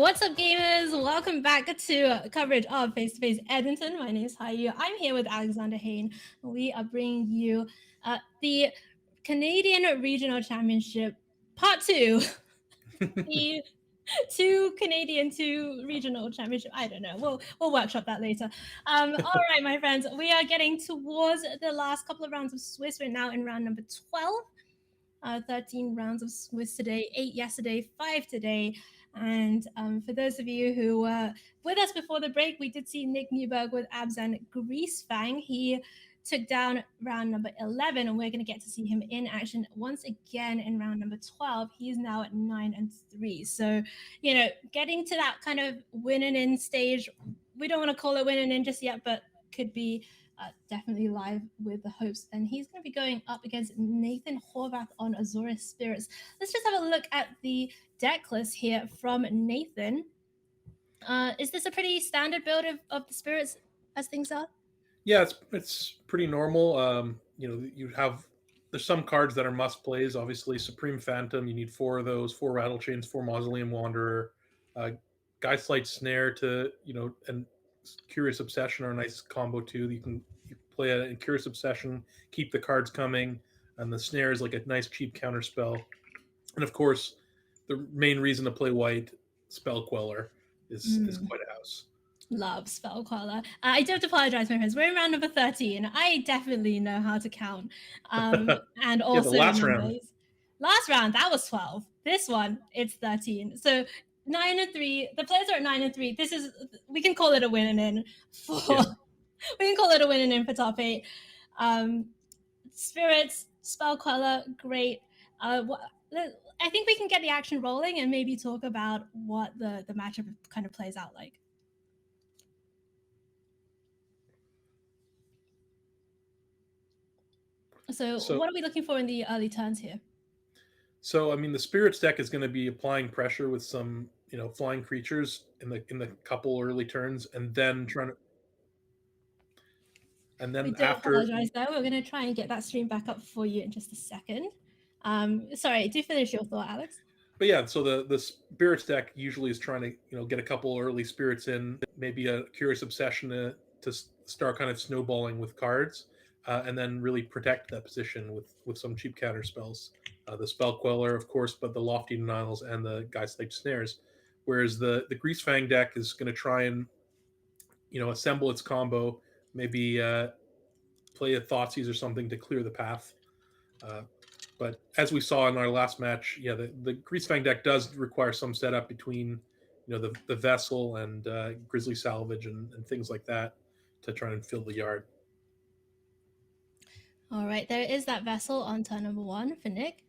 What's up, gamers? Welcome back to coverage of Face-to-Face Edmonton. My name is Haiyue. I'm here with Alexander Hayne. We are bringing you the Canadian Regional Championship Part 2. The two regional championship. I don't know. We'll workshop that later. All right, my friends. We are getting towards the last couple of rounds of Swiss. We're now in round number 12. 13 rounds of Swiss today, 8 yesterday, 5 today. And for those of you who were with us before the break, we did see Nick Newburg with abs and Greasefang. He took down round number 11, and we're going to get to see him in action once again in round number 12. He's now at 9-3. So, you know, getting to that kind of winning in stage, we don't want to call it winning in just yet, but could be definitely live with the hopes. And he's going to be going up against Nathan Horvath on Azorius Spirits. Let's just have a look at the deck list here from Nathan. Is this a pretty standard build of the Spirits as things are? Yeah, it's pretty normal. There's some cards that are must plays. Obviously, Supreme Phantom, you need 4 of those, 4 Rattle Chains, 4 Mausoleum Wanderer, Geistlight Snare and Curious Obsession are a nice combo too. You play a Curious Obsession, keep the cards coming, and the Snare is like a nice cheap counter spell. And of course, the main reason to play white, Spell Queller, is quite a house. Love Spell Queller. I do have to apologize, my friends. We're in round number 13. I definitely know how to count. And also the last numbers. round. Last round, that was 12. This one, it's 13. So 9-3. The players are at 9-3. We can call it a winning in we can call it a winning in for top 8. Spirits, Spell Queller, great. I think we can get the action rolling and maybe talk about what the matchup kind of plays out like. So what are we looking for in the early turns here? So, I mean, the Spirits deck is going to be applying pressure with some, flying creatures in the couple early turns, and then trying to. And then we do apologize, though. We're going to try and get that stream back up for you in just a second. Sorry, do finish your thought, Alex. But yeah, so the Spirits deck usually is trying to, get a couple early Spirits in, maybe a Curious Obsession to start kind of snowballing with cards, and then really protect that position with some cheap counter spells. The Spell Queller, of course, but the Lofty Denials and the Geistlight Snares. Whereas the Greasefang deck is going to try and, assemble its combo, maybe play a Thoughtseize or something to clear the path. But as we saw in our last match, yeah, the Greasefang deck does require some setup between, the Vessel and Grizzly Salvage and things like that to try and fill the yard. All right, there is that Vessel on turn number 1 for Nick.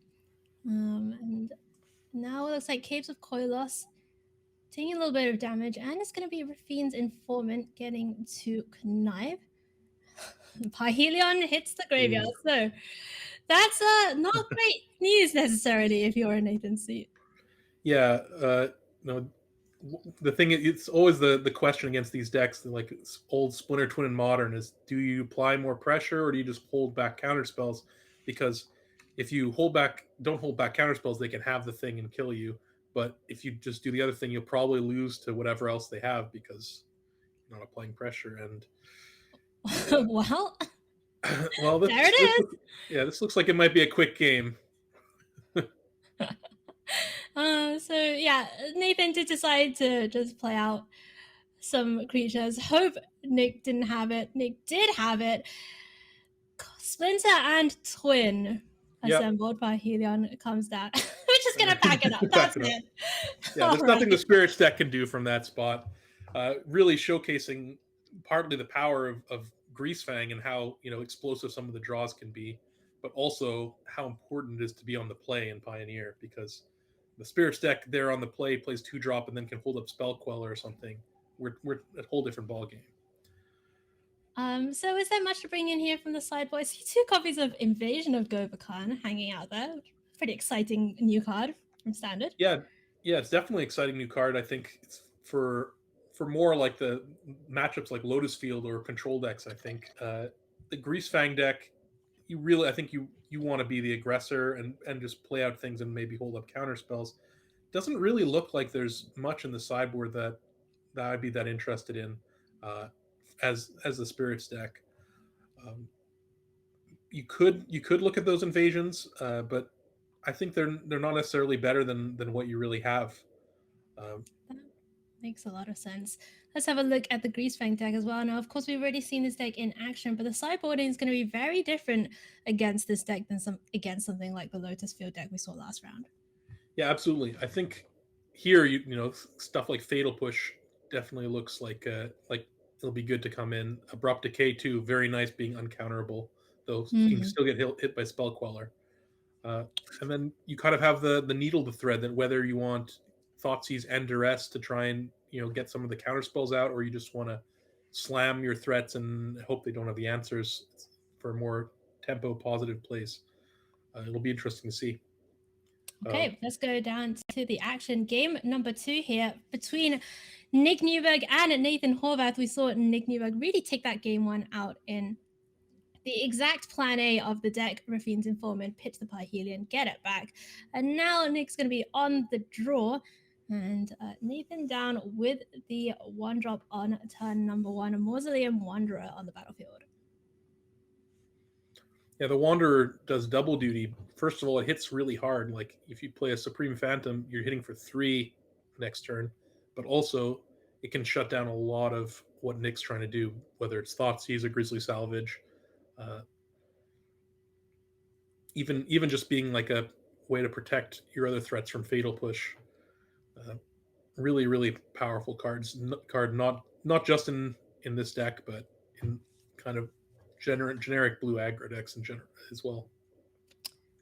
And now it looks like Caves of Koilos taking a little bit of damage, and it's going to be Rafine's Informant getting to connive. Parhelion hits the graveyard, so that's not great news necessarily if you're in Nathan's seat. Yeah, the thing it's always the question against these decks, like old Splinter Twin and Modern, is do you apply more pressure or do you just hold back counter spells? Because if you don't hold back counter spells, they can have the thing and kill you. But if you just do the other thing, you'll probably lose to whatever else they have because you're not applying pressure. And well, there it is. This looks like it might be a quick game. So yeah, Nathan did decide to just play out some creatures. Hope Nick didn't have it. Nick did have it. Splinter and Twin assembled by Helion comes down. We're just gonna pack it up. That's it. Yeah, there's nothing the Spirits deck can do from that spot. Really showcasing partly the power of Greasefang and how explosive some of the draws can be, but also how important it is to be on the play in Pioneer, because the Spirits deck there on the play plays 2-drop and then can hold up Spell Queller or something. We're a whole different ballgame. So is there much to bring in here from the sideboard? See 2 copies of Invasion of Govakhan hanging out there. Pretty exciting new card from Standard. Yeah, it's definitely an exciting new card. I think it's for more like the matchups like Lotus Field or control decks. I think the Greasefang deck, I think you want to be the aggressor and just play out things and maybe hold up counter spells. doesn't really look like there's much in the sideboard that I'd be that interested in uh, as the spirits deck. Um, you could look at those invasions, but I think they're not necessarily better than what you really have. Um, That makes a lot of sense. Let's have a look at the Greasefang deck as well. Now, of course, we've already seen this deck in action, but the sideboarding is going to be very different against this deck than against something like the Lotus Field deck we saw last round. yeah, absolutely. I think here you know stuff like Fatal Push definitely looks like it'll be good to come in. Abrupt Decay too, very nice being uncounterable, though you can still get hit by Spell Queller. Uh, and then you kind of have the needle to thread that whether you want Thoughtseize and Duress to try and get some of the counter spells out, or you just want to slam your threats and hope they don't have the answers for more tempo positive plays. It'll be interesting to see. Okay, let's go down to the action. Game number 2 here between Nick Newburg and Nathan Horvath. We saw Nick Newburg really take that game 1 out in the exact plan A of the deck, Rafine's Informant, pitch the Parhelion, get it back. And now Nick's going to be on the draw. And Nathan down with the 1-drop on turn number 1, a Mausoleum Wanderer on the battlefield. Yeah, the Wanderer does double duty. First of all, it hits really hard. Like if you play a Supreme Phantom, you're hitting for 3 next turn, but also it can shut down a lot of what Nick's trying to do, whether it's Thoughtseize or Grizzly Salvage. Uh, even just being like a way to protect your other threats from Fatal Push. Really, really powerful card. Not just in this deck, but in kind of generic blue aggro decks in general as well.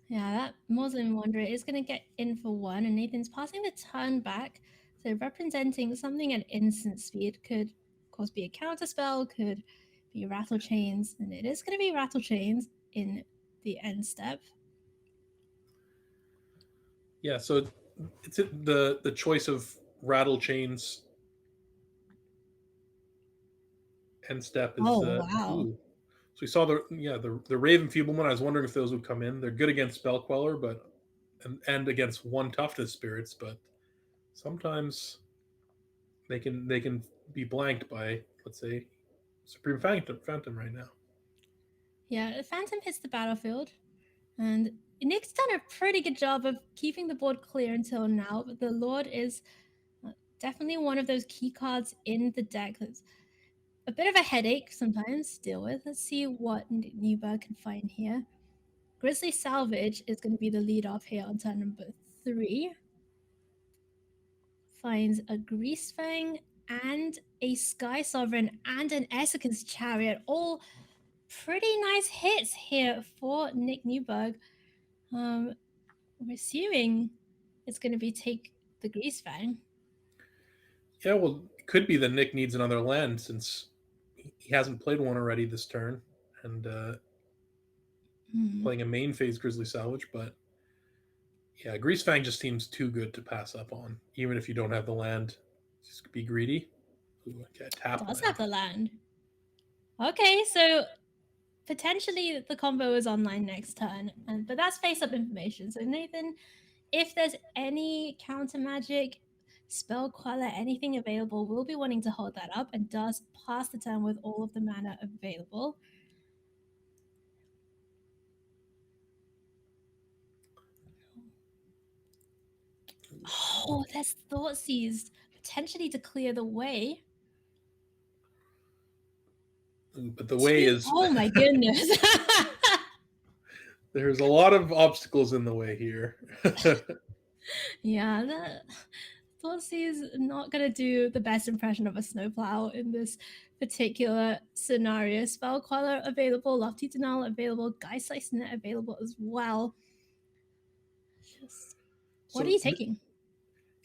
Yeah, that Mausoleum Wanderer is going to get in for 1, and Nathan's passing the turn back. So representing something at instant speed could, of course, be a counter spell, could be Rattle Chains, and it is going to be Rattle Chains in the end step. Yeah, so it's the choice of Rattle Chains end step is. Wow. Ooh. So we saw the Raven Feeblement. I was wondering if those would come in. They're good against Spell Queller, but and against 1 Toughness Spirits, but sometimes they can be blanked by, let's say, Supreme Phantom right now. Yeah, the Phantom hits the battlefield, and Nick's done a pretty good job of keeping the board clear until now, but the Lord is definitely one of those key cards in the deck that's a bit of a headache sometimes to deal with. Let's see what Newburg can find here. Grizzly Salvage is going to be the lead off here on turn number 3. Finds a Greasefang and a Sky Sovereign and an Essek's Chariot. All pretty nice hits here for Nick Newburg. We're assuming it's going to be take the Greasefang. Yeah, well, it could be that Nick needs another land since he hasn't played one already this turn, and playing a main phase Grizzly Salvage, but yeah, Greasefang just seems too good to pass up on, even if you don't have the land. Just be greedy. Ooh, okay, tap Does land. have the land. Okay, so potentially the combo is online next turn, but that's face-up information. So Nathan, if there's any counter magic, spell queller, anything available, we'll be wanting to hold that up and does pass the turn with all of the mana available. Oh, there's Thoughtseize potentially to clear the way. But the way is... Oh my goodness. There's a lot of obstacles in the way here. Yeah, that Thoughtseize is not going to do the best impression of a snowplow in this particular scenario. Spell Queller available, Lofty Denial available, Geist Net available as well. What are you taking?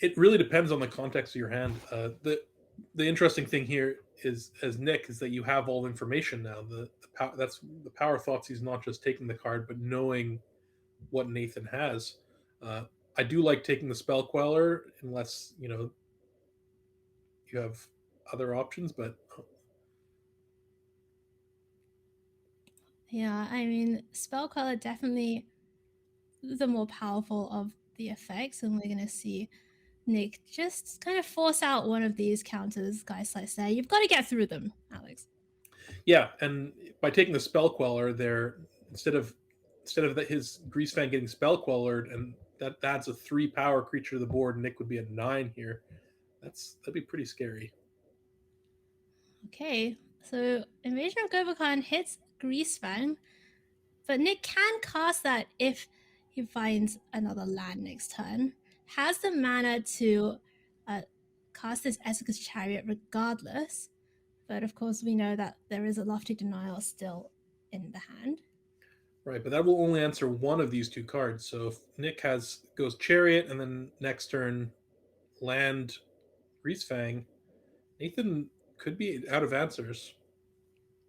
It really depends on the context of your hand. The interesting thing here is, as Nick, is that you have all information now. That's the power of Thoughtseize, not just taking the card, but knowing what Nathan has. I do like taking the Spell Queller, unless you have other options. But yeah, I mean, Spell Queller definitely the more powerful of the effects, and we're going to see Nick, just kind of force out one of these counters, guys like there. You've got to get through them, Alex. Yeah, and by taking the spell queller there, instead of his Grease Fang getting spell quellered, and that's a 3 power creature to the board, Nick would be at 9 here. That'd be pretty scary. Okay, so Invasion of Gobakhan hits Greasefang, but Nick can cast that if he finds another land next turn. Has the mana to cast this Esika's Chariot regardless, but of course we know that there is a Lofty Denial still in the hand. Right, but that will only answer one of these 2 cards. So if Nick goes Chariot and then next turn land Greasefang, Nathan could be out of answers.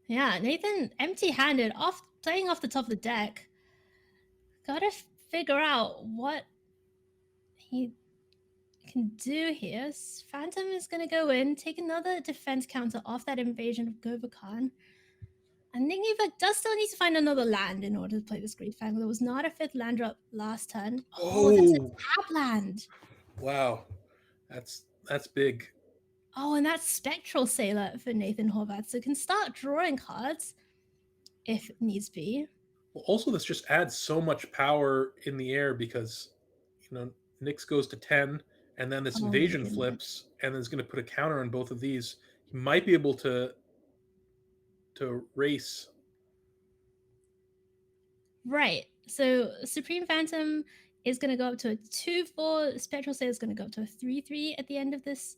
Yeah, Nathan empty-handed, playing off the top of the deck. Gotta figure out what he can do here. Phantom is going to go in, take another defense counter off that Invasion of Gobakhan. And Ningiva does still need to find another land in order to play this Greasefang. There was not a 5th land drop last turn. Oh, that's a tap land. Wow, that's big. Oh, and that's Spectral Sailor for Nathan Horvath, so can start drawing cards if needs be. Well, also, this just adds so much power in the air because, Nyx goes to 10, and then this invasion flips, and then is going to put a counter on both of these. He might be able to race. Right. So Supreme Phantom is going to go up to a 2/4. Spectral Sailor is going to go up to a 3/3 at the end of this.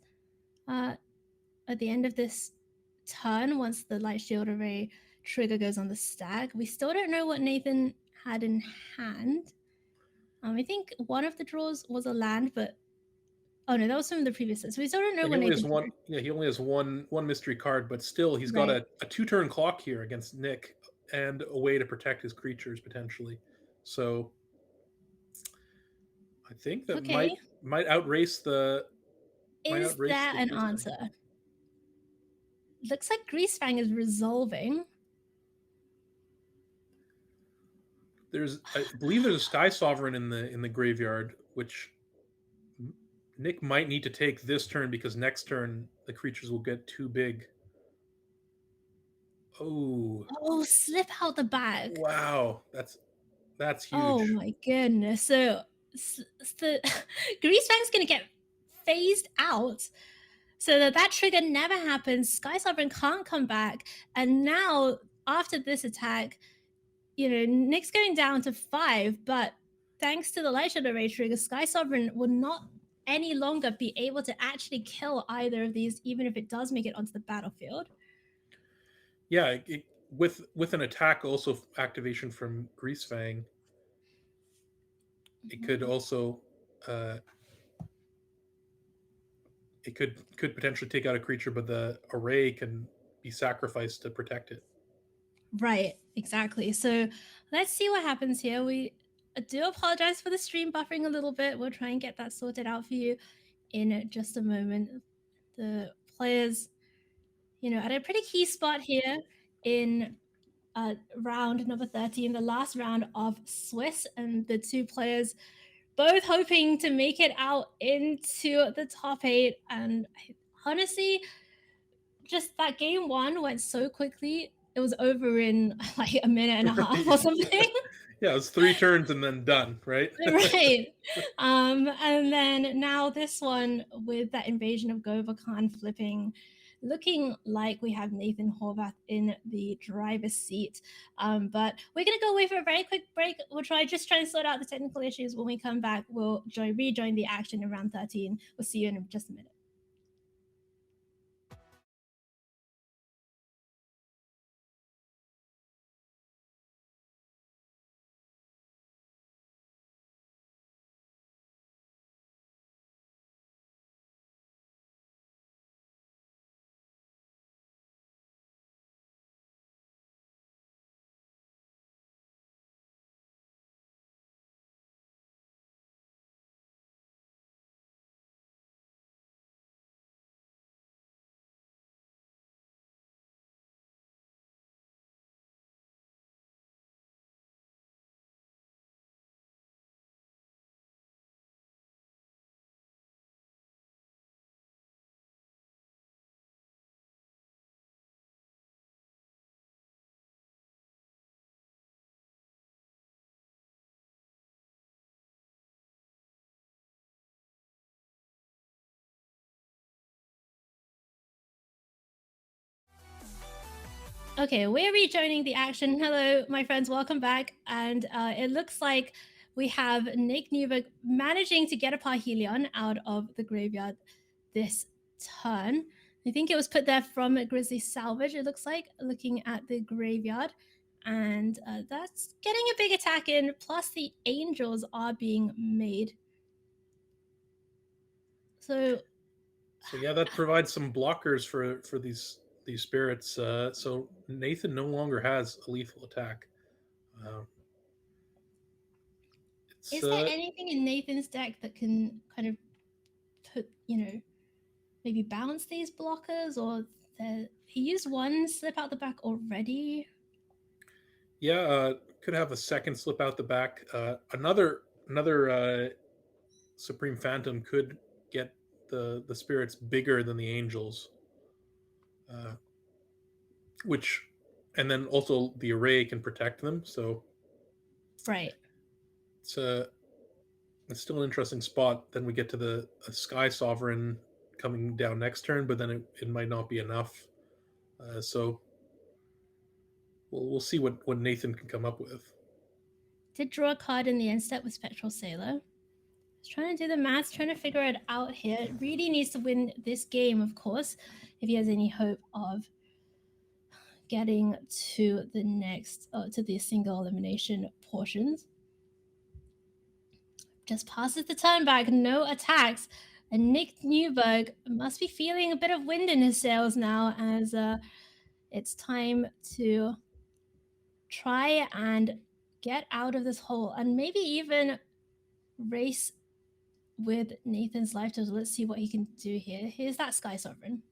Turn, once the Light Shield Array trigger goes on the stack. We still don't know what Nathan had in hand. I think one of the draws was a land, but oh no, that was from the previous set. So we still don't know what Nathan had. He only has one mystery card, but still he's got a 2-turn clock here against Nick and a way to protect his creatures potentially. So I think that might outrace the. Is that an answer? Looks like Greasefang is resolving. I believe there's a Sky Sovereign in the graveyard, which Nick might need to take this turn because next turn the creatures will get too big. Oh, slip out the bag. Wow, that's huge. Oh my goodness. So the Greasefang's going to get phased out so that trigger never happens. Sky Sovereign can't come back. And now, after this attack, Nick's going down to 5, but thanks to the Light Shield Array trigger, Sky Sovereign will not any longer be able to actually kill either of these, even if it does make it onto the battlefield. Yeah, with an attack also activation from Greasefang, it could also it could potentially take out a creature, but the array can be sacrificed to protect it. Right, exactly. So let's see what happens here. We do apologize for the stream buffering a little bit. We'll try and get that sorted out for you in just a moment. The players, at a pretty key spot here in round number 13, the last round of Swiss, and the 2 players both hoping to make it out into the top 8. And honestly, just that game 1 went so quickly. It was over in like a minute and a half or something. Yeah, it was 3 turns and then done, right? Right. And then now this one with that Invasion of Gobakhan flipping, looking like we have Nathan Horvath in the driver's seat. But we're going to go away for a very quick break. We'll try to sort out the technical issues. When we come back, we'll rejoin the action in round 13. We'll see you in just a minute. Okay, we're rejoining the action. Hello, my friends, welcome back. And it looks like we have Nick Newburg managing to get a Parhelion out of the graveyard this turn. I think it was put there from Grizzly Salvage, it looks like, looking at the graveyard. And that's getting a big attack in, plus the angels are being made. So yeah, that provides some blockers for these spirits. So Nathan no longer has a lethal attack. is there anything in Nathan's deck that can kind of put, maybe balance these blockers, or he used one slip out the back already? Yeah, could have a second slip out the back. Another Supreme Phantom could get the spirits bigger than the angels, which, and then also the array can protect them. So Right. It's still an interesting spot. Then we get to the Sky Sovereign coming down next turn, but then it might not be enough. So we'll see what Nathan can come up with. Did draw a card in the end step with Spectral Sailor. He's trying to do the maths, trying to figure it out here. It really needs to win this game, of course, if he has any hope of getting to the next, to the single elimination portions. Just passes the turn back, no attacks. And Nick Newburg must be feeling a bit of wind in his sails now, as it's time to try and get out of this hole and maybe even race with Nathan's life total. Let's see what he can do here. Here's that Sky Sovereign.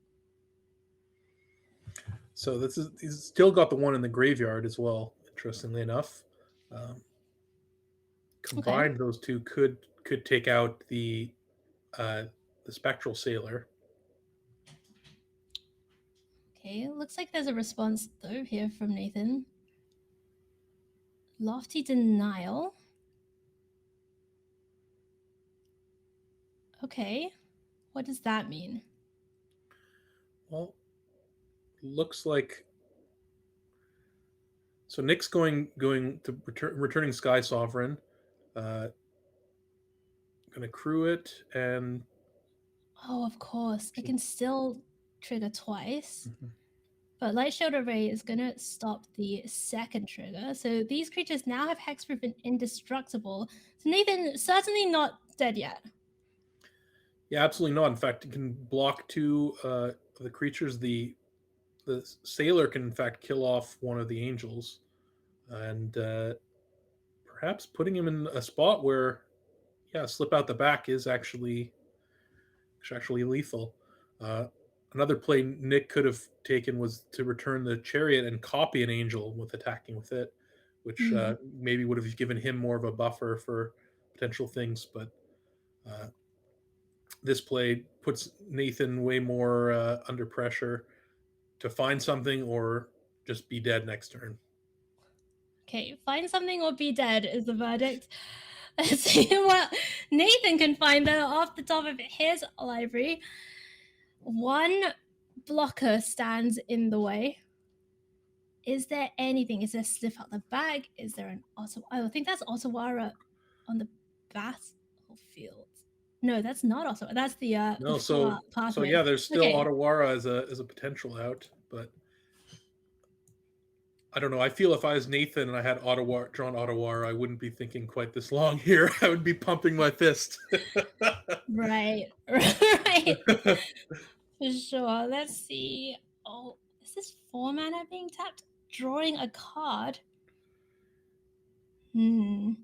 So he's still got the one in the graveyard as well. Interestingly enough, combined those two could take out the Spectral Sailor. Okay, looks like there's a response though here from Nathan. Lofty Denial. Okay, what does that mean? Well, looks like so Nick's going to returning Sky Sovereign. Going to crew it, and oh, of course, it can still trigger twice. But Light Shield Array is going to stop the second trigger. So these creatures now have hexproof and indestructible. So Nathan, certainly not dead yet. Yeah, absolutely not. In fact, it can block two the creatures. The sailor can in fact kill off one of the angels, and perhaps putting him in a spot where, yeah, slip out the back is actually lethal. Another play Nick could have taken was to return the chariot and copy an angel with attacking with it, which maybe would have given him more of a buffer for potential things. But this play puts Nathan way more under pressure to find something or just be dead next turn. Okay, find something or be dead is the verdict. Let's see what Nathan can find there off the top of his library. One blocker stands in the way. Is there anything? Is there slip out the bag? Is there an I think that's Otawara on the battlefield. No, that's not Ottawa. That's the No, the so yeah, there's still Otawara as a potential out, but I don't know. I feel if I was Nathan and I had drawn Otawara, I wouldn't be thinking quite this long here. I would be pumping my fist. Right. For sure. Let's see. Oh, is this 4 mana being tapped? Drawing a card. Can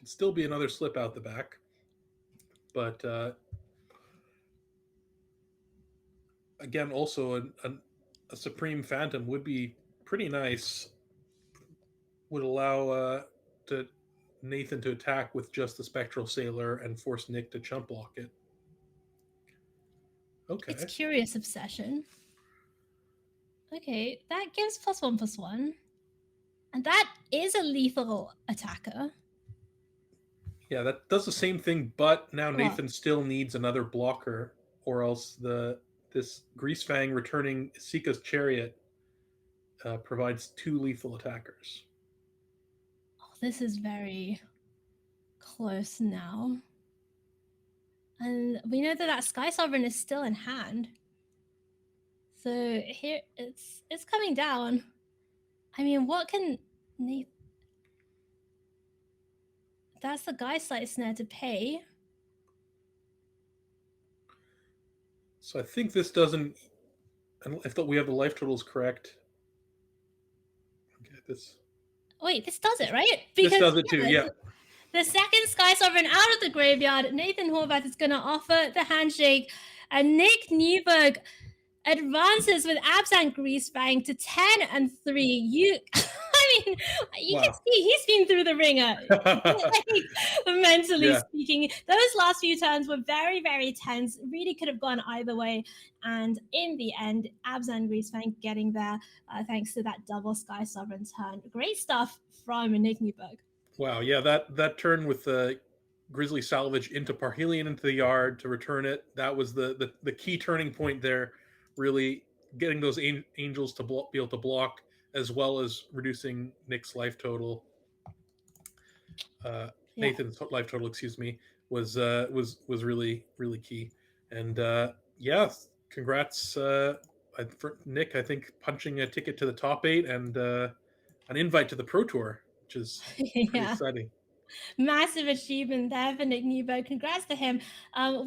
still be another slip out the back, but again, also a Supreme Phantom would be pretty nice. Would allow Nathan to attack with just the Spectral Sailor and force Nick to chump block it. Okay. It's Curious Obsession. Okay, that gives +1/+1. And that is a lethal attacker. Yeah, that does the same thing, but now Nathan still needs another blocker, or else the This Greasefang returning Sika's Chariot provides 2 lethal attackers. Oh, this is very close now. And we know that Sky Sovereign is still in hand. So here it's coming down. I mean, what can that's the Geistlight Snare to pay. So I think this doesn't. If we have the life totals correct. Okay, this. Wait, this does it, right? Because, this does it too, yeah. The second Sky Sovereign out of the graveyard, Nathan Horvath is going to offer the handshake, and Nick Newburg advances with Absent Greasefang to 10-3. You, I mean, you can see he's been through the ringer, mentally speaking. Those last few turns were very, very tense. Really could have gone either way. And in the end, Absent Greasefang getting there thanks to that double Sky Sovereign turn. Great stuff from Nick Newburg. Wow, yeah, that turn with the Grizzly Salvage into Parhelion into the yard to return it, that was the key turning point there. Really getting those angels to be able to block, as well as reducing Nick's life total. Nathan's life total, excuse me, was really, really key. And congrats, for Nick. I think punching a ticket to the top 8 and an invite to the Pro Tour, which is pretty exciting. Massive achievement there for Nick Newburg. Congrats to him.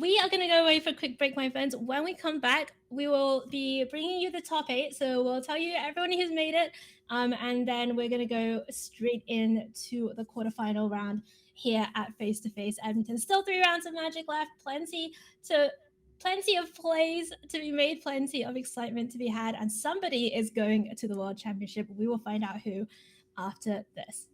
We are going to go away for a quick break, my friends. When we come back, we will be bringing you the top 8. So we'll tell you everyone who's made it. And then we're going to go straight into the quarterfinal round here at Face to Face Edmonton. Still 3 rounds of Magic left. Plenty of plays to be made, plenty of excitement to be had. And somebody is going to the World Championship. We will find out who after this.